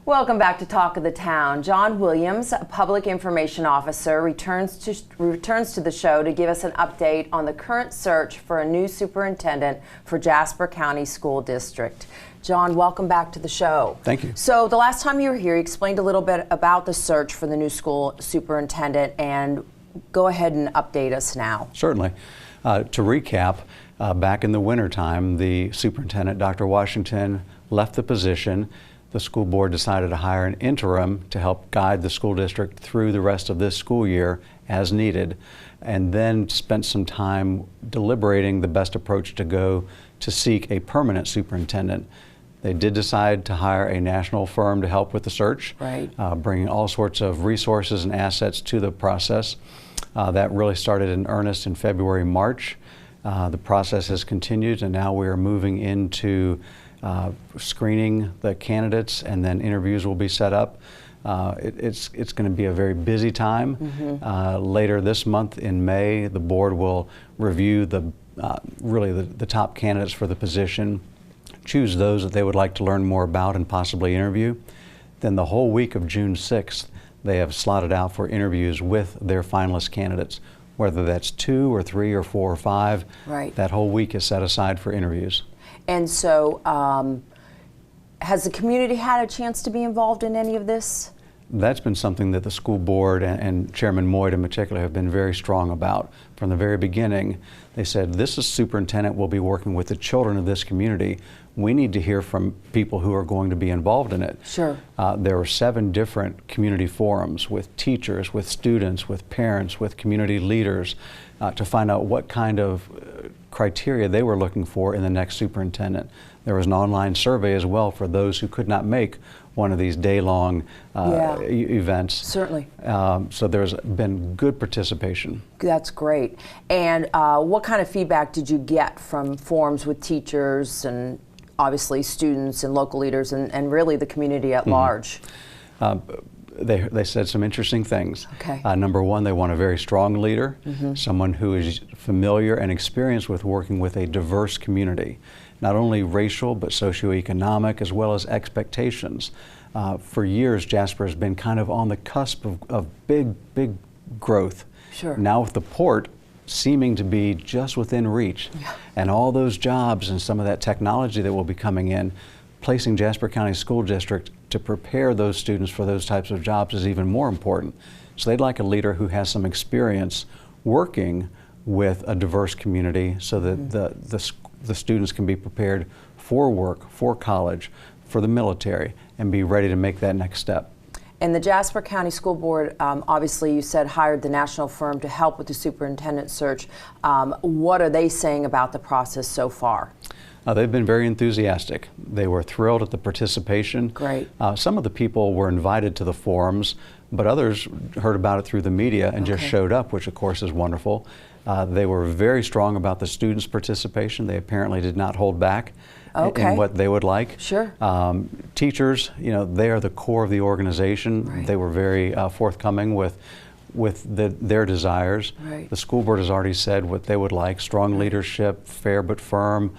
Welcome back to Talk of the Town. John Williams, a public information officer, returns to the show to give us an update on the current search for a new superintendent for Jasper County School District. John, welcome back to the show. Thank you. So the last time you were here, you explained a little bit about the search for the new school superintendent, and go ahead and update us now. Certainly. To recap, back in the wintertime, the superintendent, Dr. Washington, left the position. The school board decided to hire an interim to help guide the school district through the rest of this school year as needed, and then spent some time deliberating the best approach to go to seek a permanent superintendent. They did decide to hire a national firm to help with the search, right. Bringing all sorts of resources and assets to the process. That really started in earnest in February, March. The process has continued, and now we are moving into screening the candidates, and then interviews will be set up. It's going to be a very busy time. Later this month in May, the board will review the top candidates for the position, choose those that they would like to learn more about and possibly interview. Then the whole week of June 6th, they have slotted out for interviews with their finalist candidates, whether that's 2 or 3 or 4 or 5. Right. That whole week is set aside for interviews. And so, has the community had a chance to be involved in any of this? That's been something that the school board and Chairman Moyd in particular have been very strong about. From the very beginning, they said, this is superintendent will be working with the children of this community. We need to hear from people who are going to be involved in it. Sure. There were 7 different community forums with teachers, with students, with parents, with community leaders to find out what kind of criteria they were looking for in the next superintendent. There was an online survey as well for those who could not make one of these day-long events. Certainly. So there's been good participation. That's great. And what kind of feedback did you get from forums with teachers and obviously students and local leaders and really the community at large? They said some interesting things. Okay. Number one, they want a very strong leader, someone who is familiar and experienced with working with a diverse community, not only racial but socioeconomic as well as expectations. For years, Jasper has been kind of on the cusp of big growth. Sure. Now with the port seeming to be just within reach, and all those jobs and some of that technology that will be coming in, placing Jasper County School District to prepare those students for those types of jobs is even more important. So they'd like a leader who has some experience working with a diverse community so that the students can be prepared for work, for college, for the military, and be ready to make that next step. And the Jasper County School Board, obviously you said hired the national firm to help with the superintendent search. What are they saying about the process so far? They've been very enthusiastic. They were thrilled at the participation. Great. Some of the people were invited to the forums, but others heard about it through the media and just showed up, which of course is wonderful. They were very strong about the students' participation. They apparently did not hold back in what they would like. Sure. Teachers, they are the core of the organization. Right. They were very forthcoming with their desires. Right. The school board has already said what they would like: strong leadership, fair but firm,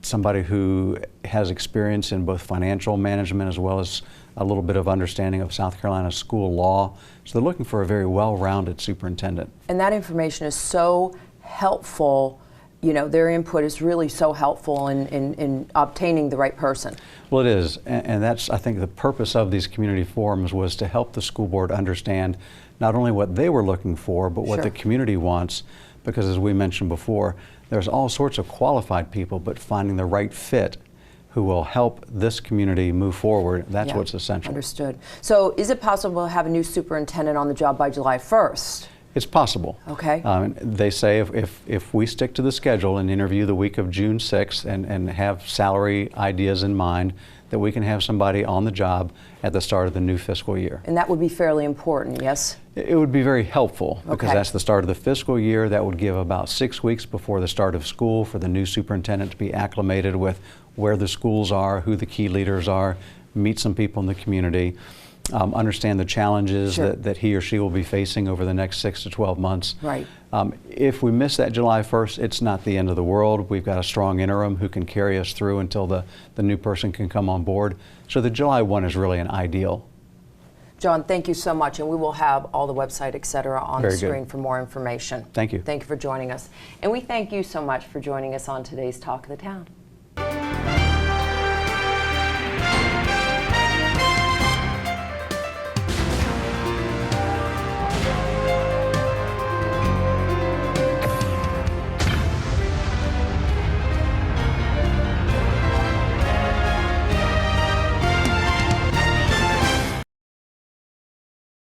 somebody who has experience in both financial management as well as a little bit of understanding of South Carolina school law. So they're looking for a very well-rounded superintendent. And that information is so helpful. Their input is really so helpful in obtaining the right person. Well, it is, and that's, I think, the purpose of these community forums was to help the school board understand not only what they were looking for, but what the community wants, because as we mentioned before, there's all sorts of qualified people, but finding the right fit who will help this community move forward, that's what's essential. Understood. So is it possible to have a new superintendent on the job by July 1st? It's possible. Okay. They say if we stick to the schedule and interview the week of June 6th and have salary ideas in mind, that we can have somebody on the job at the start of the new fiscal year. And that would be fairly important, yes? It would be very helpful because that's the start of the fiscal year. That would give about 6 weeks before the start of school for the new superintendent to be acclimated with where the schools are, who the key leaders are, meet some people in the community. understand the challenges Sure. that he or she will be facing over the next 6 to 12 months. Right. If we miss that July 1st, it's not the end of the world. We've got a strong interim who can carry us through until the new person can come on board. So the July 1 is really an ideal. John, thank you so much, and we will have all the website, et cetera, on the Very good. screen for more information. Thank you. Thank you for joining us. And we thank you so much for joining us on today's Talk of the Town.